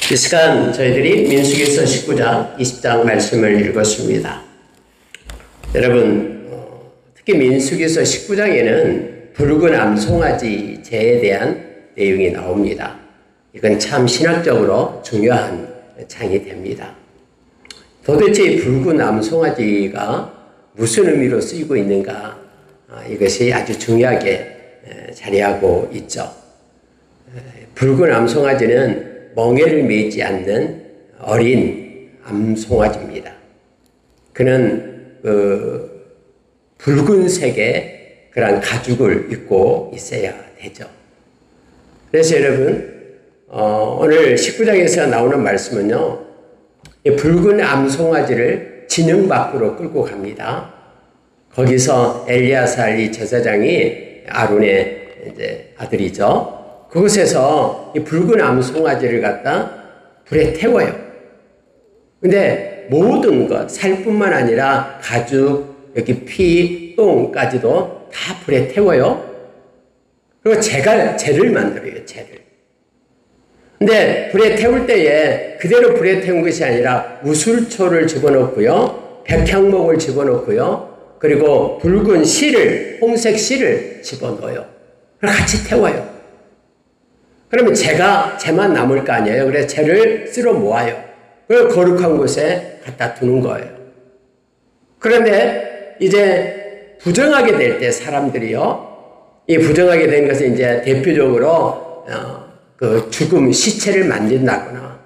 이 시간 저희들이 민수기서 19장, 20장 말씀을 읽었습니다. 여러분, 특히 민수기서 19장에는 붉은 암송아지 제에 대한 내용이 나옵니다. 이건 참 신학적으로 중요한 장이 됩니다. 도대체 이 붉은 암송아지가 무슨 의미로 쓰이고 있는가, 이것이 아주 중요하게 자리하고 있죠. 붉은 암송아지는 멍에를 메지 않는 어린 암송아지입니다. 그는 붉은색의 그런 가죽을 입고 있어야 되죠. 그래서 여러분, 오늘 19장에서 나오는 말씀은요, 이 붉은 암송아지를 진영 밖으로 끌고 갑니다. 거기서 엘리야살 이 제사장이 아론의 이제 아들이죠. 그곳에서 이 붉은 암송아지를 갖다 불에 태워요. 근데 모든 것, 살뿐만 아니라 가죽, 여기 피, 똥까지도 다 불에 태워요. 그리고 재를 만들어요, 재를. 근데 불에 태울 때에 그대로 불에 태운 것이 아니라 우술초를 집어넣고요, 백향목을 집어넣고요, 그리고 붉은 실을, 홍색 실을 집어넣어요. 그리고 같이 태워요. 그러면 재만 남을 거 아니에요. 그래서 재를 쓸어 모아요. 그걸 거룩한 곳에 갖다 두는 거예요. 그런데 이제 부정하게 될 때 사람들이요, 이 부정하게 된 것은 이제 대표적으로 그 죽음 시체를 만진다거나,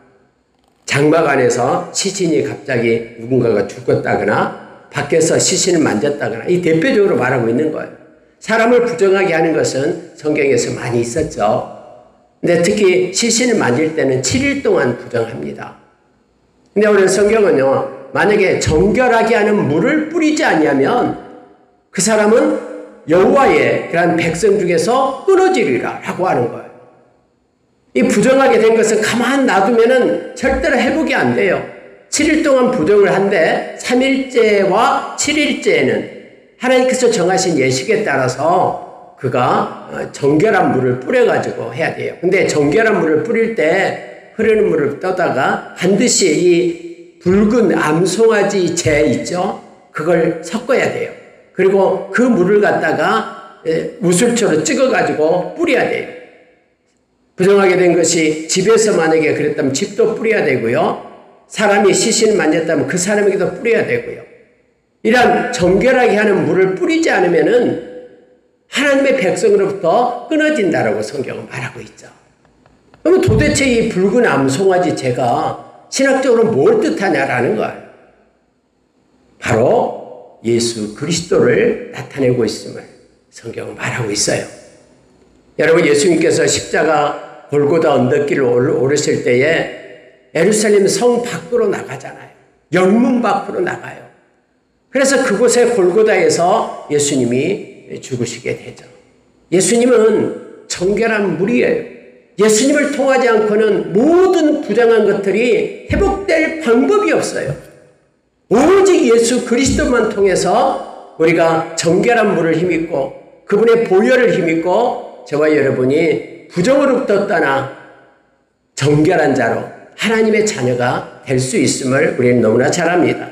장막 안에서 시신이 갑자기 누군가가 죽었다거나, 밖에서 시신을 만졌다거나, 이 대표적으로 말하고 있는 거예요. 사람을 부정하게 하는 것은 성경에서 많이 있었죠. 근데 특히 시신을 만질 때는 7일 동안 부정합니다. 근데 오늘 성경은요, 만약에 정결하게 하는 물을 뿌리지 아니하면 그 사람은 여호와의 그런 백성 중에서 끊어지리라 라고 하는 거예요. 이 부정하게 된 것은 가만 놔두면은 절대로 회복이 안 돼요. 7일 동안 부정을 한데 3일째와 7일째에는 하나님께서 정하신 예식에 따라서 그가 정결한 물을 뿌려가지고 해야 돼요. 근데 정결한 물을 뿌릴 때 흐르는 물을 떠다가 반드시 이 붉은 암송아지 재 있죠? 그걸 섞어야 돼요. 그리고 그 물을 갖다가 우술초로 찍어가지고 뿌려야 돼요. 부정하게 된 것이 집에서 만약에 그랬다면 집도 뿌려야 되고요. 사람이 시신을 만졌다면 그 사람에게도 뿌려야 되고요. 이런 정결하게 하는 물을 뿌리지 않으면은 하나님의 백성으로부터 끊어진다라고 성경은 말하고 있죠. 그러면 도대체 이 붉은 암송아지 재가 신학적으로 뭘 뜻하냐라는 거예요. 바로 예수 그리스도를 나타내고 있음을 성경은 말하고 있어요. 여러분, 예수님께서 십자가 골고다 언덕길을 오르실 때에 예루살렘 성 밖으로 나가잖아요. 영문 밖으로 나가요. 그래서 그곳에 골고다에서 예수님이 죽으시게 되죠. 예수님은 정결한 물이에요. 예수님을 통하지 않고는 모든 부정한 것들이 회복될 방법이 없어요. 오직 예수 그리스도만 통해서 우리가 정결한 물을 힘입고 그분의 보혈을 힘입고 저와 여러분이 부정으로부터 떠나 정결한 자로 하나님의 자녀가 될 수 있음을 우리는 너무나 잘 압니다.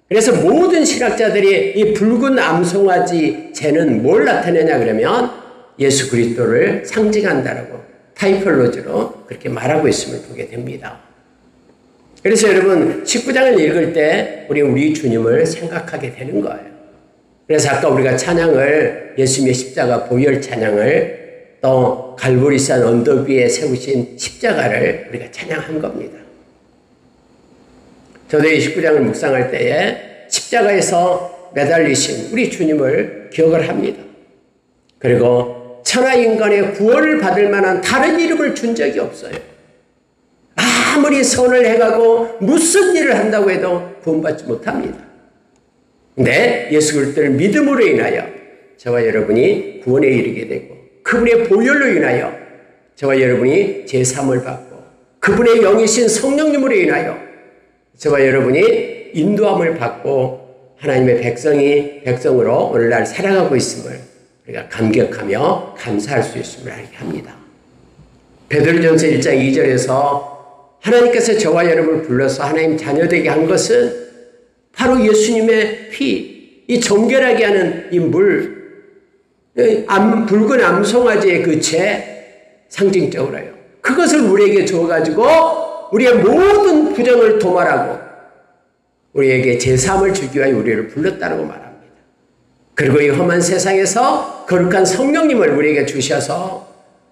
그래서 모든 신학자들이 이 붉은 암송아지 재는 뭘 나타내냐 그러면 예수 그리스도를 상징한다라고 타이폴로지로 그렇게 말하고 있음을 보게 됩니다. 그래서 여러분, 19장을 읽을 때 우리 주님을 생각하게 되는 거예요. 그래서 아까 우리가 찬양을, 예수님의 십자가 보혈 찬양을, 또 갈보리산 언덕 위에 세우신 십자가를 우리가 찬양한 겁니다. 저도 이 19장을 묵상할 때에 십자가에서 매달리신 우리 주님을 기억을 합니다. 그리고 천하인간의 구원을 받을 만한 다른 이름을 준 적이 없어요. 아무리 선을 해가고 무슨 일을 한다고 해도 구원받지 못합니다. 근데 예수 그리스도를 믿음으로 인하여 저와 여러분이 구원에 이르게 되고, 그분의 보혈로 인하여 저와 여러분이 제사함을 받고, 그분의 영이신 성령님으로 인하여 저와 여러분이 인도함을 받고 하나님의 백성으로 오늘날 살아가고 있음을 우리가 감격하며 감사할 수 있음을 알게 합니다. 베드로전서 1장 2절에서 하나님께서 저와 여러분을 불러서 하나님 자녀되게 한 것은 바로 예수님의 피, 이 정결하게 하는 이 물, 붉은 암송아지의 그 죄 상징적으로요. 그것을 우리에게 줘가지고 우리의 모든 부정을 도말하고 우리에게 제사함을 주기 위하여 우리를 불렀다고 말합니다. 그리고 이 험한 세상에서 거룩한 성령님을 우리에게 주셔서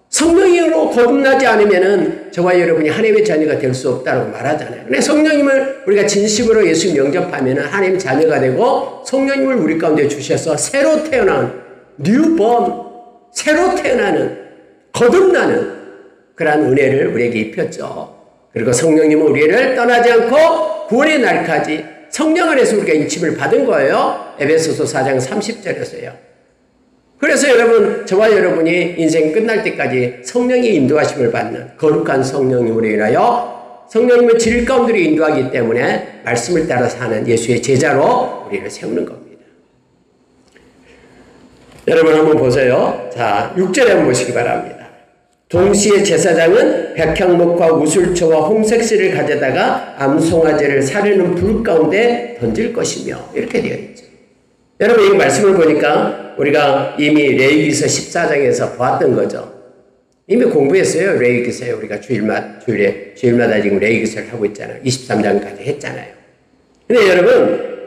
성령으로 거듭나지 않으면은 저와 여러분이 하나님의 자녀가 될 수 없다고 말하잖아요. 근데 성령님을 우리가 진심으로 예수 영접하면은 하나님 자녀가 되고 성령님을 우리 가운데 주셔서 새로 태어난 뉴본, 새로 태어나는 거듭나는 그러한 은혜를 우리에게 입혔죠. 그리고 성령님은 우리를 떠나지 않고 구원의 날까지 성령 안에서 우리가 인침을 받은 거예요. 에베소서 4장 30절에서요. 그래서 여러분, 저와 여러분이 인생 끝날 때까지 성령의 인도하심을 받는 거룩한 성령님으로 인하여 성령님의 질 가운데로 인도하기 때문에 말씀을 따라 사는 예수의 제자로 우리를 세우는 겁니다. 여러분 한번 보세요. 자, 6절에 한번 보시기 바랍니다. 동시에 제사장은 백향목과 우슬초와 홍색실을 가져다가 암송아지를 사르는 불 가운데 던질 것이며 이렇게 되어 있죠. 여러분 이 말씀을 보니까 우리가 이미 레위기서 14장에서 보았던 거죠. 이미 공부했어요. 레위기서에 우리가 주일마다 지금 레위기서를 하고 있잖아요. 23장까지 했잖아요. 근데 여러분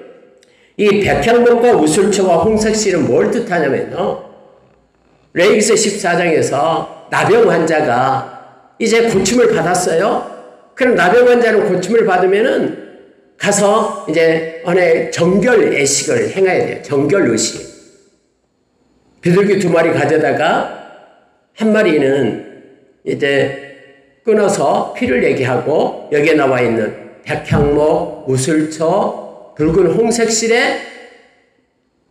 이 백향목과 우슬초와 홍색실은 뭘 뜻하냐면요. 레위기서 14장에서 나병 환자가 이제 고침을 받았어요. 그럼 나병 환자는 고침을 받으면은 가서 이제 어느 정결 애식을 행해야 돼요. 정결 의식. 비둘기 2마리 가져다가 한 마리는 이제 끊어서 피를 내게 하고 여기에 나와 있는 백향목, 우슬초, 붉은 홍색실에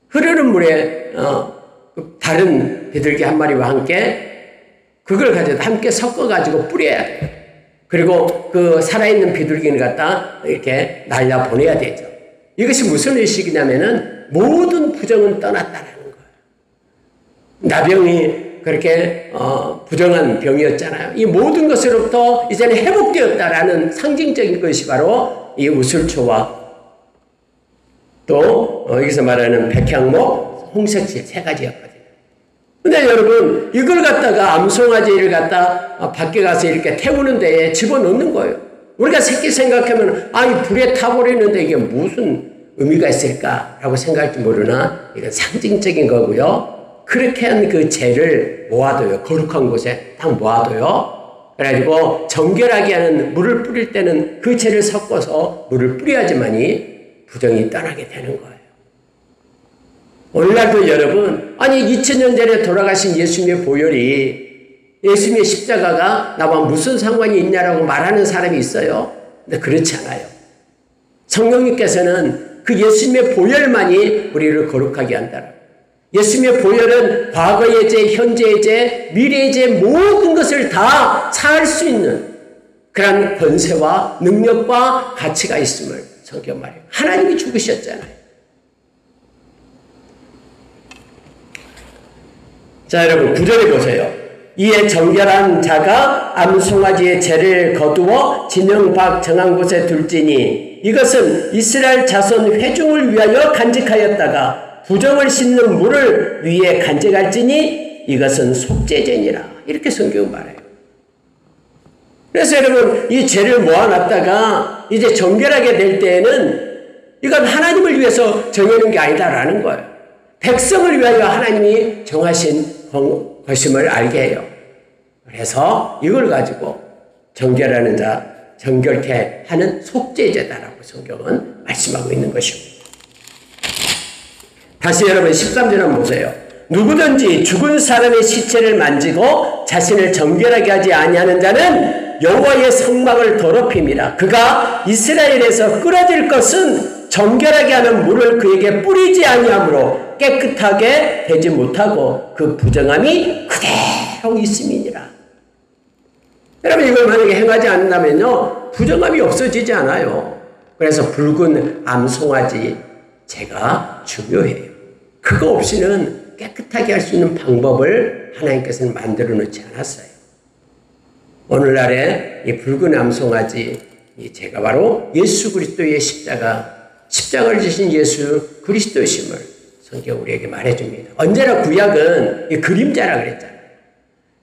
흐르는 물에 다른 비둘기 한 마리와 함께 그걸 가져다 함께 섞어가지고 뿌려야 돼요. 그리고 그 살아있는 비둘기를 갖다 이렇게 날려 보내야 되죠. 이것이 무슨 의식이냐면은 모든 부정은 떠났다라는 거예요. 나병이 그렇게 부정한 병이었잖아요. 이 모든 것으로부터 이제는 회복되었다라는 상징적인 것이 바로 이 우슬초와 또 여기서 말하는 백향목, 홍색실 3가지였거든요. 근데 여러분 이걸 갖다가 암송아지를 갖다 밖에 가서 이렇게 태우는 데에 집어넣는 거예요. 우리가 새끼 생각하면 이 불에 타버리는데 이게 무슨 의미가 있을까라고 생각할지 모르나 이건 상징적인 거고요. 그렇게 한 그 재를 모아둬요. 거룩한 곳에 딱 모아둬요. 그래가지고 정결하게 하는 물을 뿌릴 때는 그 재를 섞어서 물을 뿌려야지만이 부정이 떠나게 되는 거예요. 오늘날도 여러분, 2000년 전에 돌아가신 예수님의 보혈이, 예수님의 십자가가 나와 무슨 상관이 있냐라고 말하는 사람이 있어요. 근데 그렇지 않아요. 성령님께서는 그 예수님의 보혈만이 우리를 거룩하게 한다. 예수님의 보혈은 과거의 죄, 현재의 죄, 미래의 죄 모든 것을 다 사할 수 있는 그런 권세와 능력과 가치가 있음을 성경 말해요. 하나님이 죽으셨잖아요. 자, 여러분 9절에 보세요. 이에 정결한 자가 암송아지의 죄를 거두어 진영 밖 정한 곳에 둘지니 이것은 이스라엘 자손 회중을 위하여 간직하였다가 부정을 씻는 물을 위에 간직할지니 이것은 속죄제니라. 이렇게 성경은 말해요. 그래서 여러분 이 죄를 모아놨다가 이제 정결하게 될 때에는 이건 하나님을 위해서 정해놓은 게 아니다라는 거예요. 백성을 위하여 하나님이 정하신 것임을 알게 해요. 그래서 이걸 가지고 정결하는 자, 정결케 하는 속죄제다라고 성경은 말씀하고 있는 것입니다. 다시 여러분 13절 한번 보세요. 누구든지 죽은 사람의 시체를 만지고 자신을 정결하게 하지 아니하는 자는 여호와의 성막을 더럽힙니다. 그가 이스라엘에서 끌어질 것은 정결하게 하는 물을 그에게 뿌리지 아니하므로 깨끗하게 되지 못하고 그 부정함이 그대로 있음이니라. 여러분 이걸 만약에 행하지 않는다면요 부정함이 없어지지 않아요. 그래서 붉은 암송아지 제가 중요해요. 그거 없이는 깨끗하게 할 수 있는 방법을 하나님께서는 만들어 놓지 않았어요. 오늘날에 이 붉은 암송아지, 제가 바로 예수 그리스도의 십자가를 지신 예수 그리스도심을 성경 우리에게 말해줍니다. 언제나 구약은 이 그림자라 그랬잖아요.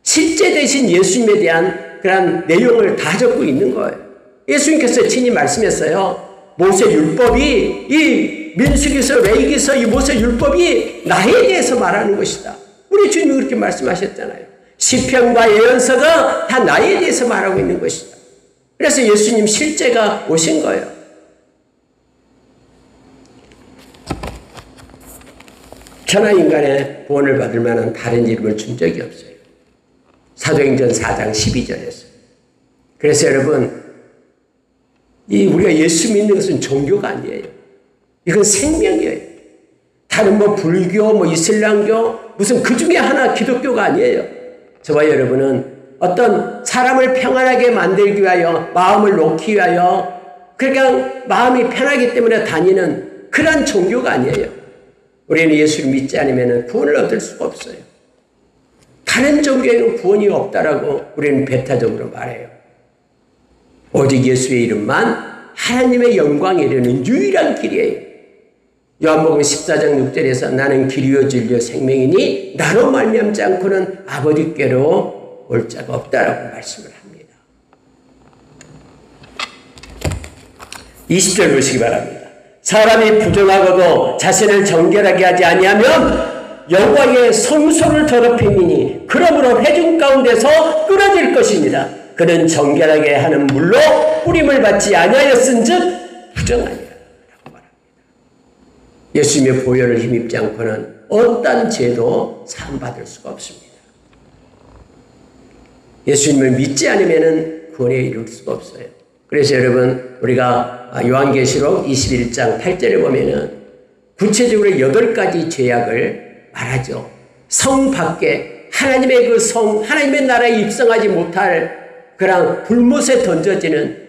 실제 되신 예수님에 대한 그런 내용을 다 적고 있는 거예요. 예수님께서 친히 말씀했어요. 모세 율법이, 이 민수기서, 레위기서, 이 모세 율법이 나에 대해서 말하는 것이다. 우리 주님이 그렇게 말씀하셨잖아요. 시편과 예언서가 다 나에 대해서 말하고 있는 것이다. 그래서 예수님 실제가 오신 거예요. 천하 인간의 구원을 받을 만한 다른 이름을 준 적이 없어요. 사도행전 4장 12절에서. 그래서 여러분, 우리가 예수 믿는 것은 종교가 아니에요. 이건 생명이에요. 다른 불교, 이슬람교, 무슨 그 중에 하나 기독교가 아니에요. 저와 여러분은 어떤 사람을 평안하게 만들기 위하여, 마음을 놓기 위하여, 그러니까 마음이 편하기 때문에 다니는 그런 종교가 아니에요. 우리는 예수를 믿지 않으면 구원을 얻을 수가 없어요. 다른 종교에는 구원이 없다라고 우리는 배타적으로 말해요. 오직 예수의 이름만 하나님의 영광에 이르는 유일한 길이에요. 요한복음 14장 6절에서 나는 길이요 진리요 생명이니 나로 말미암지 않고는 아버지께로 올 자가 없다라고 말씀을 합니다. 20절 보시기 바랍니다. 사람이 부정하고도 자신을 정결하게 하지 아니하면 여호와의 성소를 더럽힘이니 그러므로 회중 가운데서 끊어질 것입니다. 그는 정결하게 하는 물로 뿌림을 받지 아니하였은즉 부정하니라. 예수님의 보혈을 힘입지 않고는 어떤 죄도 사함받을 수가 없습니다. 예수님을 믿지 않으면 구원에 이룰 수가 없어요. 그래서 여러분, 우리가 요한계시록 21장 8절에 보면은 구체적으로 8가지 죄악을 말하죠. 성 밖에 하나님의 그 성, 하나님의 나라에 입성하지 못할 그런 불못에 던져지는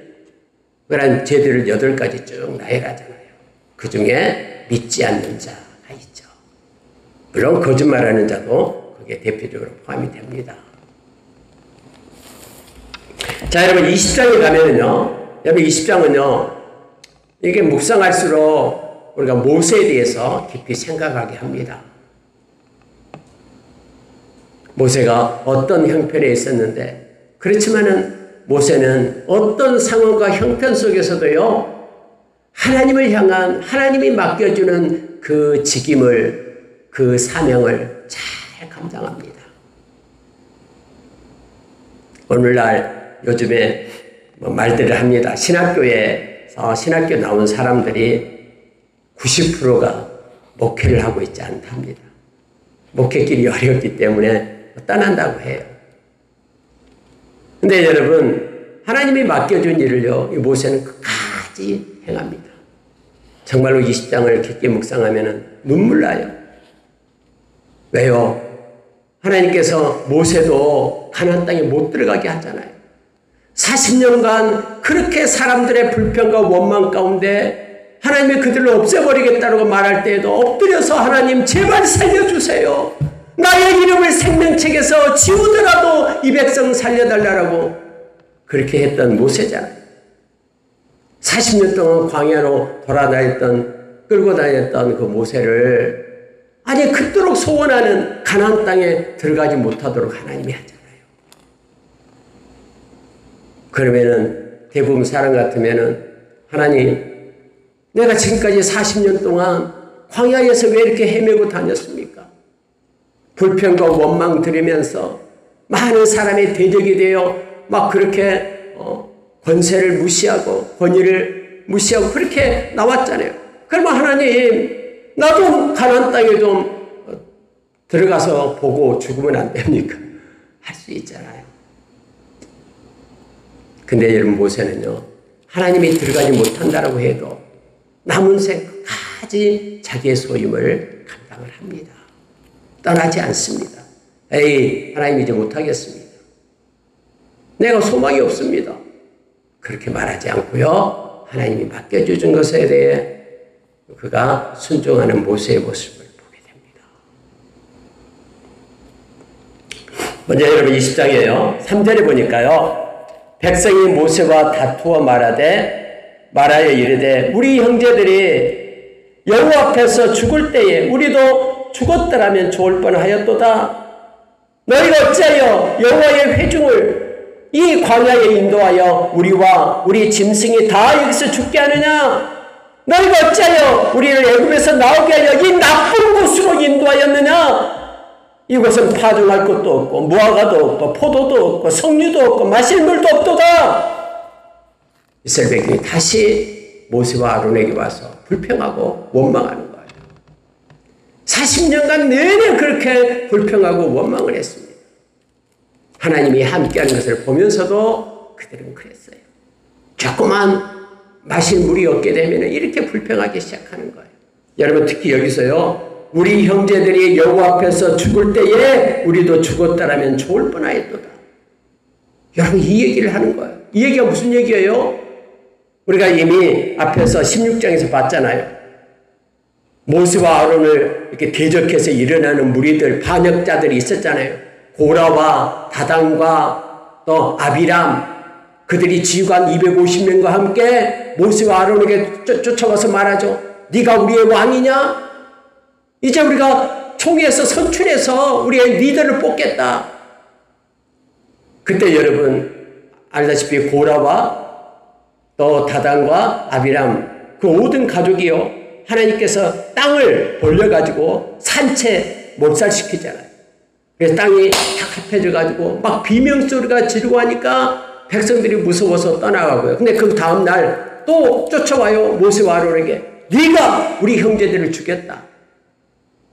그런 죄들을 8가지 쭉 나열하잖아요. 그 중에 믿지 않는 자가 있죠. 물론 거짓말하는 자도 그게 대표적으로 포함이 됩니다. 자, 여러분 20장에 가면은요, 여러분 20장은요, 이게 묵상할수록 우리가 모세에 대해서 깊이 생각하게 합니다. 모세가 어떤 형편에 있었는데, 그렇지만은 모세는 어떤 상황과 형편 속에서도요, 하나님을 향한, 하나님이 맡겨주는 그 직임을, 그 사명을 잘 감당합니다. 오늘날 요즘에 말들을 합니다. 신학교 나온 사람들이 90%가 목회를 하고 있지 않답니다. 목회길이 어렵기 때문에 떠난다고 해요. 근데 여러분, 하나님이 맡겨준 일을요, 모세는 끝까지 행합니다. 정말로 20장을 깊게 묵상하면 눈물 나요. 왜요? 하나님께서 모세도 가나안 땅에 못 들어가게 하잖아요. 40년간 그렇게 사람들의 불평과 원망 가운데 하나님이 그들을 없애버리겠다고 말할 때에도 엎드려서 하나님 제발 살려주세요. 나의 이름을 생명책에서 지우더라도 이 백성 살려달라고 그렇게 했던 모세잖아요. 40년 동안 광야로 끌고 다녔던 그 모세를 아니 그토록 소원하는 가나안 땅에 들어가지 못하도록 하나님이 하잖아요. 그러면은 대부분 사람 같으면은 하나님, 내가 지금까지 40년 동안 광야에서 왜 이렇게 헤매고 다녔습니까? 불평과 원망 들으면서 많은 사람의 대적이 되어 막 그렇게 권세를 무시하고 권위를 무시하고 그렇게 나왔잖아요. 그러면 하나님, 나도 가나안 땅에 좀 들어가서 보고 죽으면 안 됩니까? 할 수 있잖아요. 근데 여러분 모세는요, 하나님이 들어가지 못한다라고 해도 남은 생까지 자기의 소임을 감당을 합니다. 떠나지 않습니다. 에이, 하나님 이제 못하겠습니다. 내가 소망이 없습니다. 그렇게 말하지 않고요, 하나님이 맡겨주신 것에 대해 그가 순종하는 모세의 모습을 보게 됩니다. 먼저 여러분 20장이에요. 3절에 보니까요, 백성이 모세와 다투어 말하여 이르되 우리 형제들이 여호와 앞에서 죽을 때에 우리도 죽었더라면 좋을 뻔하였도다. 너희가 어찌하여 여호와의 회중을 이 광야에 인도하여 우리와 우리 짐승이 다 여기서 죽게 하느냐? 너희가 어찌하여 우리를 애굽에서 나오게 하여 이 나쁜 곳으로 인도하였느냐? 이곳은 파종할 것도 없고 무화과도 없고 포도도 없고 석류도 없고 마실 물도 없도다. 이스라엘 백성이 다시 모세와 아론에게 와서 불평하고 원망하는 거예요. 40년간 내내 그렇게 불평하고 원망을 했습니다. 하나님이 함께하는 것을 보면서도 그들은 그랬어요. 자꾸만 마실 물이 없게 되면 이렇게 불평하기 시작하는 거예요. 여러분 특히 여기서요. 우리 형제들이 여호와 앞에서 죽을 때에 우리도 죽었다라면 좋을 뻔하였도다. 여러분 이 얘기를 하는 거예요. 이 얘기가 무슨 얘기예요? 우리가 이미 앞에서 16장에서 봤잖아요. 모세와 아론을 이렇게 대적해서 일어나는 무리들, 반역자들이 있었잖아요. 고라와 다단과 또 아비람, 그들이 지휘관 250명과 함께 모세와 아론에게 쫓아와서 말하죠. 네가 우리의 왕이냐? 이제 우리가 총회에서 선출해서 우리의 리더를 뽑겠다. 그때 여러분 알다시피 고라와 또 다단과 아비람 그 모든 가족이요. 하나님께서 땅을 벌려가지고 산채 몰살시키잖아요. 그래서 땅이 다 합해져가지고 막 비명소리가 지르고 하니까 백성들이 무서워서 떠나가고요. 근데 그 다음날 또 쫓아와요. 모세와 아론에게. 네가 우리 형제들을 죽였다.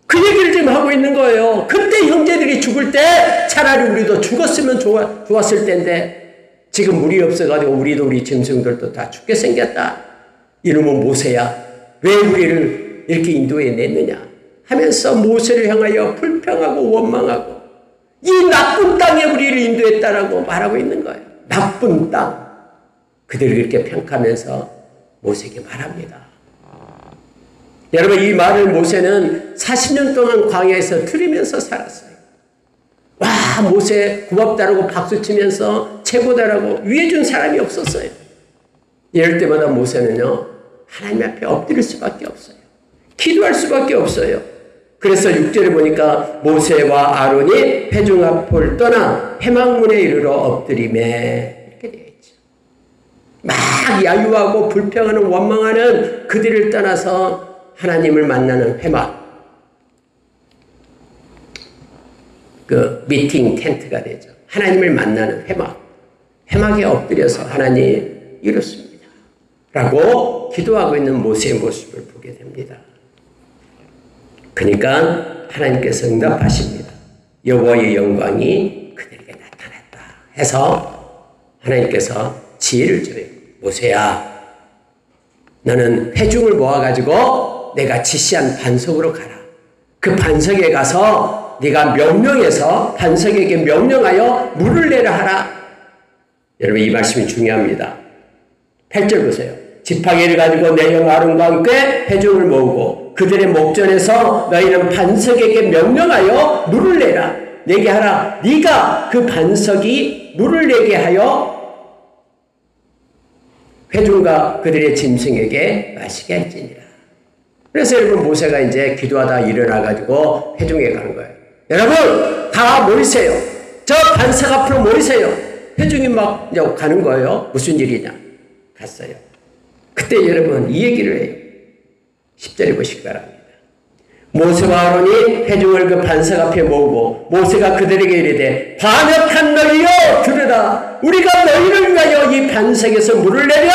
그 얘기를 지금 하고 있는 거예요. 그때 형제들이 죽을 때 차라리 우리도 죽었으면 좋았을 텐데 지금 물이 없어가지고 우리도 우리 짐승들도 다 죽게 생겼다. 이놈은 모세야. 왜 우리를 이렇게 인도해 냈느냐 하면서 모세를 향하여 불평하고 원망하고 이 나쁜 땅에 우리를 인도했다라고 말하고 있는 거예요. 나쁜 땅. 그들을 그렇게 평가하면서 모세에게 말합니다. 여러분 이 말을 모세는 40년 동안 광야에서 들으면서 살았어요. 와 모세 고맙다라고 박수치면서 최고다라고 위해준 사람이 없었어요. 이럴 때마다 모세는요. 하나님 앞에 엎드릴 수밖에 없어요. 기도할 수밖에 없어요. 그래서 6절에 보니까 모세와 아론이 회중 앞을 떠나 회막문에 이르러 엎드리매 이렇게 되어 있죠. 막 야유하고 불평하는 원망하는 그들을 떠나서 하나님을 만나는 회막 그 미팅 텐트가 되죠. 하나님을 만나는 회막에 엎드려서 하나님 이렇습니다 라고 기도하고 있는 모세의 모습을 보게 됩니다. 그러니까 하나님께서 응답하십니다. 여호와의 영광이 그들에게 나타났다 해서 하나님께서 지혜를 줘요. 모세야 너는 회중을 모아가지고 내가 지시한 반석으로 가라. 그 반석에 가서 네가 명령해서 반석에게 명령하여 물을 내라 하라. 여러분 이 말씀이 중요합니다. 8절 보세요. 지팡이를 가지고 내 형 아론과 함께 회중을 모으고 그들의 목전에서 너희는 반석에게 명령하여 물을 내라. 내게 하라. 네가 그 반석이 물을 내게 하여 회중과 그들의 짐승에게 마시게 할지니라. 그래서 여러분 모세가 이제 기도하다 일어나가지고 회중에 가는 거예요. 여러분 다 모이세요. 저 반석 앞으로 모이세요. 회중이 막 이제 가는 거예요. 무슨 일이냐. 갔어요. 그때 여러분 이 얘기를 해요. 10절에 보시기 바랍니다. 모세와 아론이 회중을 그 반석 앞에 모으고 모세가 그들에게 이르되 반역한 너희여 들으라. 우리가 너희를 위하여 이 반석에서 물을 내려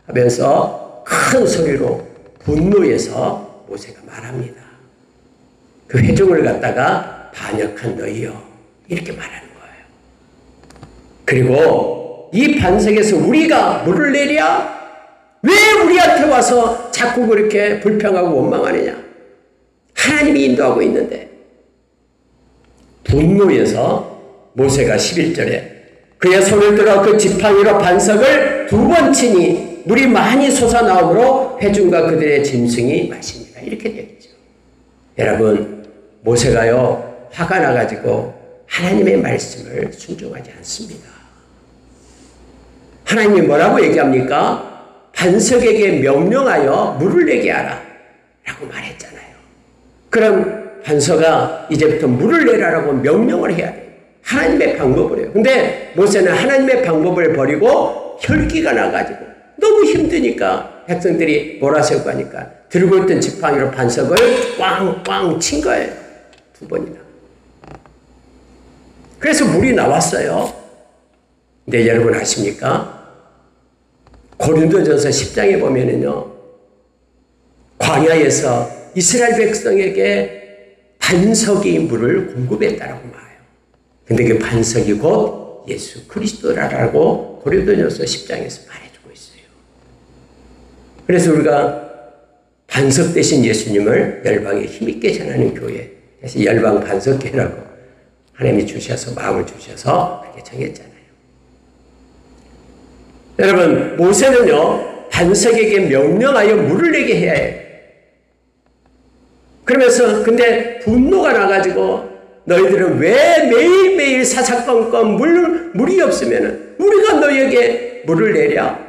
하면서 큰 소리로 분노해서 모세가 말합니다. 그 회중을 갖다가 반역한 너희여 이렇게 말하는 거예요. 그리고 이 반석에서 우리가 물을 내랴? 왜 우리한테 와서 자꾸 그렇게 불평하고 원망하느냐? 하나님이 인도하고 있는데. 분노해서 모세가 11절에 그의 손을 들어 그 지팡이로 반석을 2번 치니 물이 많이 솟아나오므로 회중과 그들의 짐승이 마십니다. 이렇게 되어 있죠. 여러분 모세가요 화가 나가지고 하나님의 말씀을 순종하지 않습니다. 하나님이 뭐라고 얘기합니까? 반석에게 명령하여 물을 내게 하라 라고 말했잖아요. 그럼 반석아 이제부터 물을 내라라고 명령을 해야 돼요. 하나님의 방법을요. 근데 모세는 하나님의 방법을 버리고 혈기가 나가지고 너무 힘드니까 백성들이 몰아세우고 하니까 들고 있던 지팡이로 반석을 꽝꽝 친 거예요. 2번이나. 그래서 물이 나왔어요. 근데 여러분 아십니까? 고린도전서 10장에 보면은요, 광야에서 이스라엘 백성에게 반석이 물을 공급했다라고 말해요. 근데 그 반석이 곧 예수 그리스도라고 고린도전서 10장에서 말해주고 있어요. 그래서 우리가 반석 대신 예수님을 열방에 힘있게 전하는 교회, 그래서 열방 반석교회라고 하나님이 주셔서 마음을 주셔서 그렇게 정했잖아요. 여러분 모세는요 반석에게 명령하여 물을 내게 해야 해요. 그러면서 근데 분노가 나가지고 너희들은 왜 매일매일 사사건건 물이 없으면 우리가 너희에게 물을 내랴?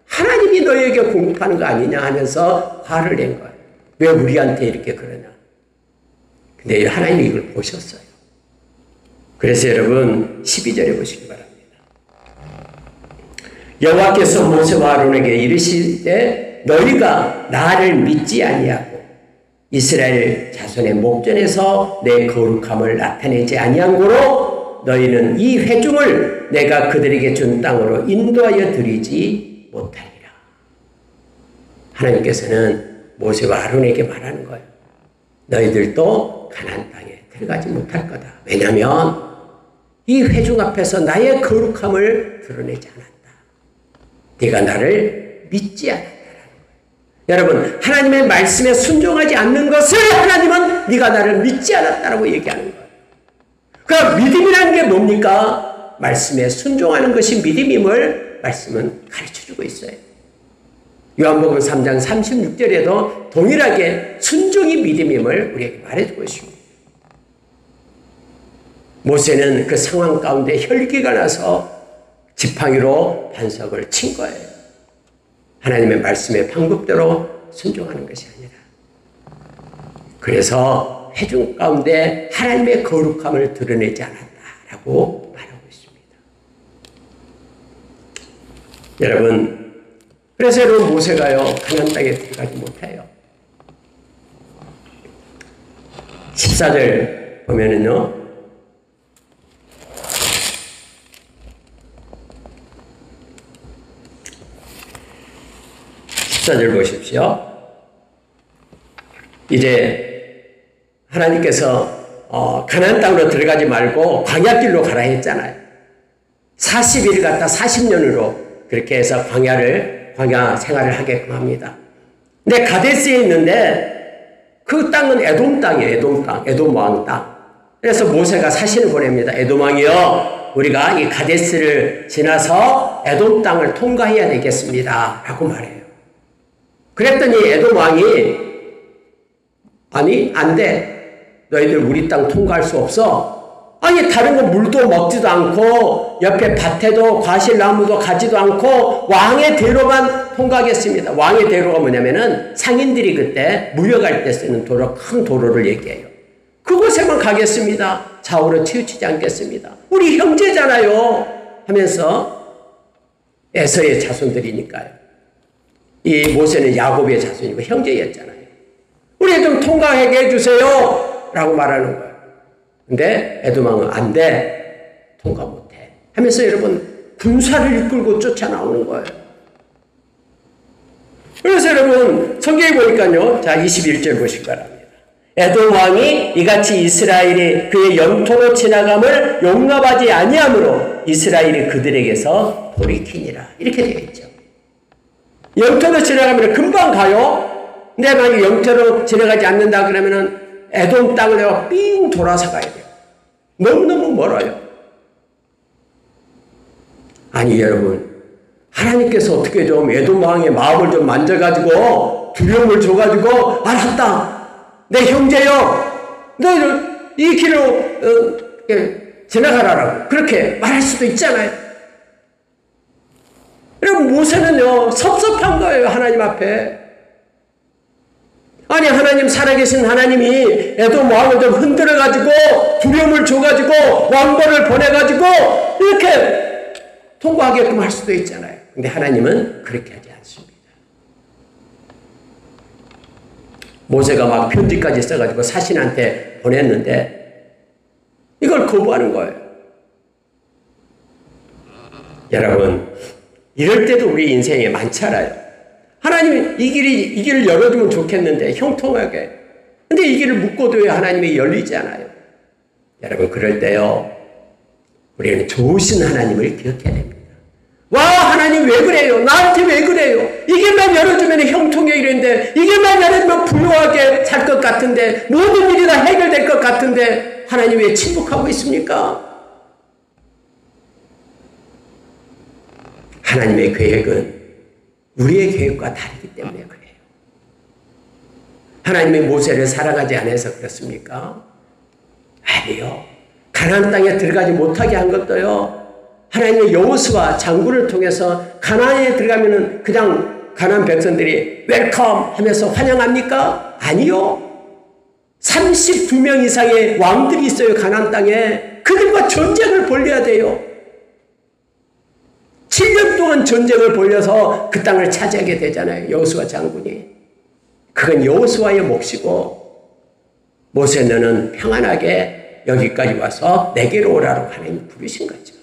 하나님이 너희에게 공급하는 거 아니냐 하면서 화를 낸 거예요. 왜 우리한테 이렇게 그러냐? 근데 하나님이 이걸 보셨어요. 그래서 여러분 12절에 보시기 바랍니다. 여호와께서 모세와 아론에게 이르시되 너희가 나를 믿지 아니하고 이스라엘 자손의 목전에서 내 거룩함을 나타내지 아니한 고로 너희는 이 회중을 내가 그들에게 준 땅으로 인도하여 드리지 못하리라. 하나님께서는 모세와 아론에게 말하는 거예요. 너희들도 가나안 땅에 들어가지 못할 거다. 왜냐하면 이 회중 앞에서 나의 거룩함을 드러내지 않았다. 네가 나를 믿지 않았다라는 거예요. 여러분 하나님의 말씀에 순종하지 않는 것을 하나님은 네가 나를 믿지 않았다라고 얘기하는 거예요. 그러니까 믿음이라는 게 뭡니까? 말씀에 순종하는 것이 믿음임을 말씀은 가르쳐주고 있어요. 요한복음 3장 36절에도 동일하게 순종이 믿음임을 우리에게 말해주고 있습니다. 모세는 그 상황 가운데 혈기가 나서 지팡이로 반석을 친 거예요. 하나님의 말씀의 방법대로 순종하는 것이 아니라. 그래서 회중 가운데 하나님의 거룩함을 드러내지 않았다라고 말하고 있습니다. 여러분, 그래서 여러분 모세가요 가나안 땅에 들어가지 못해요. 14절 보면은요. 14절 보십시오. 이제 하나님께서 가나안 땅으로 들어가지 말고 광야길로 가라 했잖아요. 40일 갔다 40년으로 그렇게 해서 광야 생활을 하게끔 합니다. 근데 가데스에 있는데 그 땅은 에돔 땅이에요. 에돔 땅, 에돔 왕 땅. 그래서 모세가 사신을 보냅니다. 에돔 왕이요, 우리가 이 가데스를 지나서 에돔 땅을 통과해야 되겠습니다 라고 말해요. 그랬더니 에돔 왕이 아니 안 돼. 너희들 우리 땅 통과할 수 없어. 아니 다른 거 물도 먹지도 않고 옆에 밭에도 과실나무도 가지도 않고 왕의 대로만 통과하겠습니다. 왕의 대로가 뭐냐면은 상인들이 그때 무역할 때 쓰는 도로, 큰 도로를 얘기해요. 그곳에만 가겠습니다. 좌우로 치우치지 않겠습니다. 우리 형제잖아요 하면서 에서의 자손들이니까요. 이 모세는 야곱의 자손이고 형제였잖아요. 우리 좀 통과하게 해주세요 라고 말하는 거예요. 근데 에돔 왕은 안 돼. 통과 못해. 하면서 여러분 군사를 이끌고 쫓아나오는 거예요. 그래서 여러분 성경에 보니까요. 자 21절 보시기 바랍니다. 에돔 왕이 이같이 이스라엘이 그의 영토로 지나감을 용납하지 아니하므로 이스라엘이 그들에게서 돌이키니라. 이렇게 되어 있죠. 영토로 지나가면 금방 가요. 근데 만약에 영토로 지나가지 않는다 그러면은 에돔 땅을 내가 삥 돌아서 가야 돼요. 너무너무 멀어요. 아니 여러분 하나님께서 어떻게 좀 에돔 왕의 마음을 좀 만져가지고 두려움을 줘가지고 알았다. 내 형제요. 너희들 이 길로 지나가라라고 그렇게 말할 수도 있잖아요. 여러분, 모세는요, 섭섭한 거예요, 하나님 앞에. 아니, 하나님, 살아계신 하나님이 에돔 왕을 좀 흔들어가지고, 두려움을 줘가지고, 왕벌을 보내가지고, 이렇게 통과하게끔 할 수도 있잖아요. 근데 하나님은 그렇게 하지 않습니다. 모세가 막 편지까지 써가지고 사신한테 보냈는데, 이걸 거부하는 거예요. 여러분, 이럴 때도 우리 인생에 많잖아요. 하나님이 이 길을 열어주면 좋겠는데, 형통하게. 근데 이 길을 묶어둬야 하나님이 열리지 않아요. 여러분, 그럴 때요, 우리는 좋으신 하나님을 기억해야 됩니다. 와, 하나님 왜 그래요? 나한테 왜 그래요? 이 길만 열어주면 형통해 이랬는데, 이 길만 열어주면 부유하게 살 것 같은데, 모든 일이 다 해결될 것 같은데, 하나님 왜 침묵하고 있습니까? 하나님의 계획은 우리의 계획과 다르기 때문에 그래요. 하나님이 모세를 사랑하지 않아서 그렇습니까? 아니요. 가나안 땅에 들어가지 못하게 한 것도요, 하나님의 여호수아 장군을 통해서 가나안에 들어가면은 그냥 가나안 백성들이 웰컴 하면서 환영합니까? 아니요. 32명 이상의 왕들이 있어요, 가나안 땅에. 그들과 전쟁을 벌여야 돼요. 7년 동안 전쟁을 벌여서 그 땅을 차지하게 되잖아요, 여호수아 장군이. 그건 여호수아의 몫이고, 모세 너는 평안하게 여기까지 와서 내게로 오라고 하나님 부르신 거죠.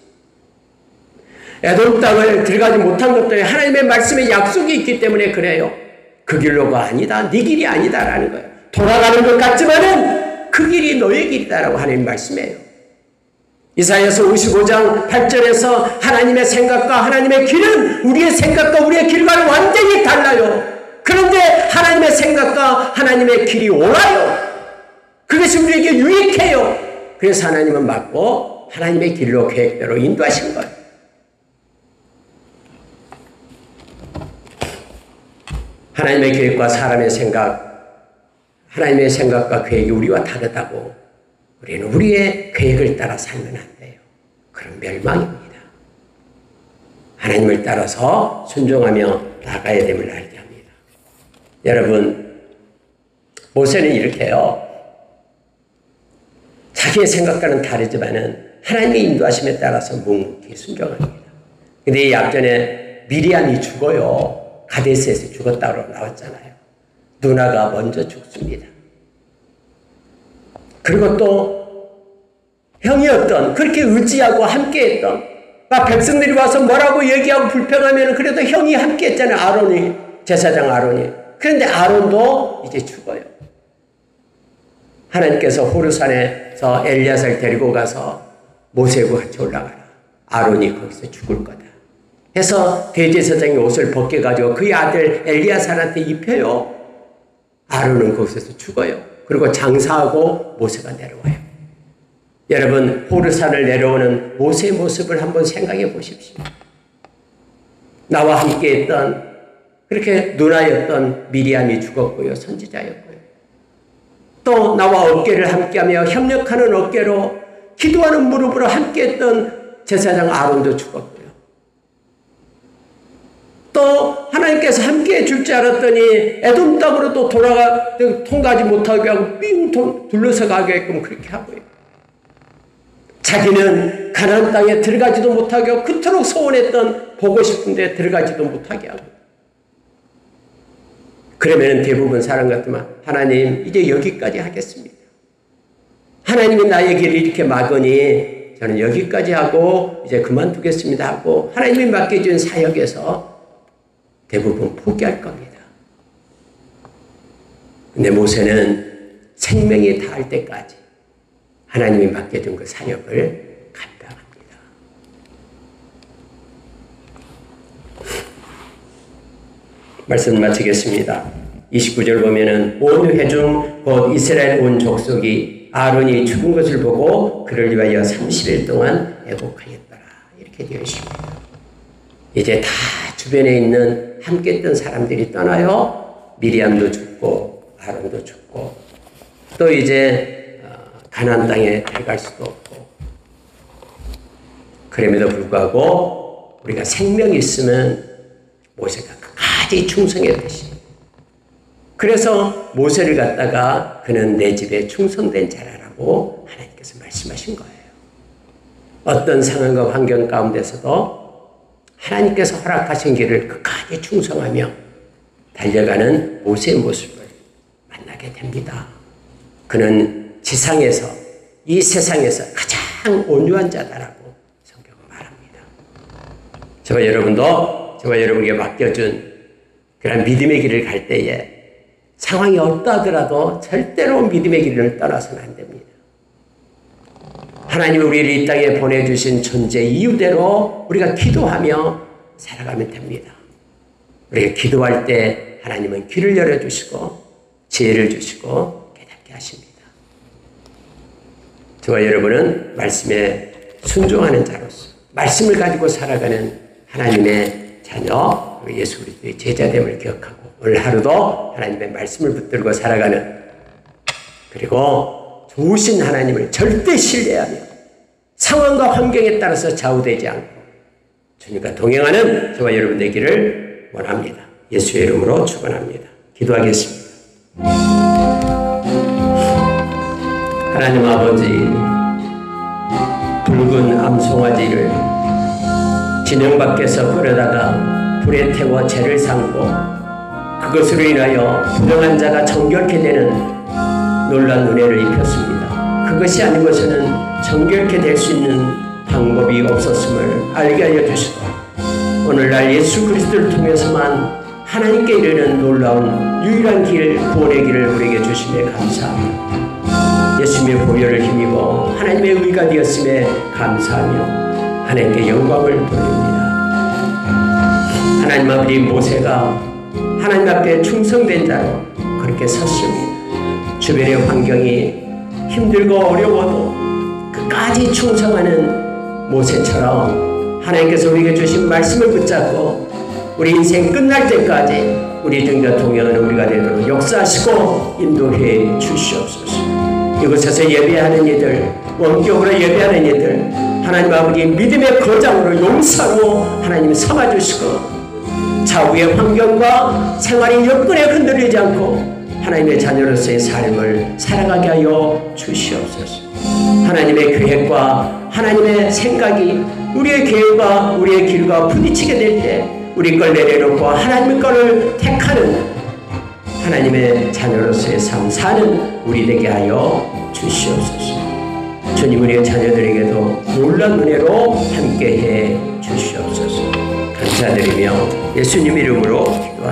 에돔 땅을 들어가지 못한 것도 하나님의 말씀에 약속이 있기 때문에 그래요. 그 길로가 아니다, 네 길이 아니다라는 거예요. 돌아가는 것 같지만은 그 길이 너의 길이다라고 하나님 말씀해요. 이사야서 55장 8절에서 하나님의 생각과 하나님의 길은 우리의 생각과 우리의 길과는 완전히 달라요. 그런데 하나님의 생각과 하나님의 길이 옳아요. 그것이 우리에게 유익해요. 그래서 하나님은 맞고 하나님의 길로 계획대로 인도하신 거예요. 하나님의 계획과 사람의 생각, 하나님의 생각과 계획이 우리와 다르다고 우리는 우리의 계획을 따라 살면 안 돼요. 그럼 멸망입니다. 하나님을 따라서 순종하며 나가야 됨을 알게 합니다. 여러분, 모세는 이렇게 해요. 자기의 생각과는 다르지만은 하나님의 인도하심에 따라서 묵묵히 순종합니다. 근데 이 앞전에 미리암이 죽어요. 가데스에서 죽었다고 나왔잖아요. 누나가 먼저 죽습니다. 그리고 또 형이었던, 그렇게 의지하고 함께했던, 백성들이 와서 뭐라고 얘기하고 불평하면 그래도 형이 함께했잖아요. 아론이, 제사장 아론이. 그런데 아론도 이제 죽어요. 하나님께서 호르산에서 엘리야사를 데리고 가서 모세하고 같이 올라가라. 아론이 거기서 죽을 거다. 해서 대제사장이 옷을 벗겨가지고 그의 아들 엘리야사한테 입혀요. 아론은 거기서 죽어요. 그리고 장사하고 모세가 내려와요. 여러분, 호르산을 내려오는 모세의 모습을 한번 생각해 보십시오. 나와 함께 했던, 그렇게 누나였던 미리암이 죽었고요. 선지자였고요. 또 나와 어깨를 함께하며 협력하는 어깨로 기도하는 무릎으로 함께했던 제사장 아론도 죽었고요. 또 하나님께서 함께해 줄 줄 알았더니 에돔 땅으로 또 통과하지 못하게 하고 삥 둘러서 가게끔 그렇게 하고요. 자기는 가나안 땅에 들어가지도 못하게 하고 그토록 소원했던, 보고 싶은데 들어가지도 못하게 하고. 그러면 대부분 사람 같으면 하나님 이제 여기까지 하겠습니다. 하나님이 나의 길을 이렇게 막으니 저는 여기까지 하고 이제 그만두겠습니다 하고 하나님이 맡겨준 사역에서 대부분 포기할 겁니다. 근데 모세는 생명이 닿을 때까지 하나님이 맡겨준 그 사역을 감당합니다. 말씀 마치겠습니다. 29절 보면은 온 회중 곧 이스라엘 온 족속이 아론이 죽은 것을 보고 그를 위하여 30일 동안 애곡하였더라. 이렇게 되어 있습니다. 이제 다 주변에 있는 함께 했던 사람들이 떠나요. 미리암도 죽고 아론도 죽고 또 이제 가나안 땅에 들어갈 수도 없고, 그럼에도 불구하고 우리가 생명이 있으면 모세가 끝까지 충성했듯이. 그래서 모세를 갖다가 그는 내 집에 충성된 자라라고 하나님께서 말씀하신 거예요. 어떤 상황과 환경 가운데서도 하나님께서 허락하신 길을 끝까지 충성하며 달려가는 모세의 모습을 만나게 됩니다. 그는 지상에서, 이 세상에서 가장 온유한 자다라고 성경은 말합니다. 저와 여러분도 저와 여러분에게 맡겨준 그런 믿음의 길을 갈 때에 상황이 어떠하더라도 절대로 믿음의 길을 떠나서는 안 됩니다. 하나님이 우리를 이 땅에 보내주신 존재 이유대로 우리가 기도하며 살아가면 됩니다. 우리가 기도할 때 하나님은 귀를 열어주시고 지혜를 주시고 깨닫게 하십니다. 저와 여러분은 말씀에 순종하는 자로서 말씀을 가지고 살아가는 하나님의 자녀, 예수 그리스도의 제자됨을 기억하고 오늘 하루도 하나님의 말씀을 붙들고 살아가는, 그리고 좋으신 하나님을 절대 신뢰하며 상황과 환경에 따라서 좌우되지 않고 주님과 동행하는 저와 여러분 되기를 원합니다. 예수의 이름으로 축원합니다. 기도하겠습니다. 하나님 아버지, 붉은 암송아지를 진영 밖에서 끌어다가 불에 태워 죄를 삼고 그것으로 인하여 부정한 자가 정결케 되는 놀라운 은혜를 입혔습니다. 그것이 아니고서는 정결케 될 수 있는 방법이 없었음을 알게 하여 주시고 오늘날 예수 그리스도를 통해서만 하나님께 이르는 놀라운 유일한 길, 구원의 길을 우리에게 주심에 감사합니다. 예수님의 보혈을 힘입어 하나님의 의가 되었음에 감사하며 하나님께 영광을 돌립니다. 하나님 아버지, 모세가 하나님 앞에 충성된 자로 그렇게 섰습니다. 주변의 환경이 힘들고 어려워도 끝까지 충성하는 모세처럼 하나님께서 우리에게 주신 말씀을 붙잡고 우리 인생 끝날 때까지 우리 등과 동행하는 우리가 되도록 역사하시고 인도해 주시옵소서. 이곳에서 예배하는 이들, 원격으로 예배하는 이들, 하나님 아버지 믿음의 거장으로 용사로 하나님 삼아주시고 좌우의 환경과 생활의 여건에 흔들리지 않고 하나님의 자녀로서의 삶을 살아가게 하여 주시옵소서. 하나님의 계획과 하나님의 생각이 우리의 계획과 우리의 길과 부딪히게 될 때 우리 걸 내려놓고 하나님의 것을 택하는 하나님의 자녀로서의 삶 사는 우리 되게 하여 주시옵소서. 주님, 우리의 자녀들에게도 놀라운 은혜로 함께해 주시옵소서. 감사드리며 예수님 이름으로 기도합니다.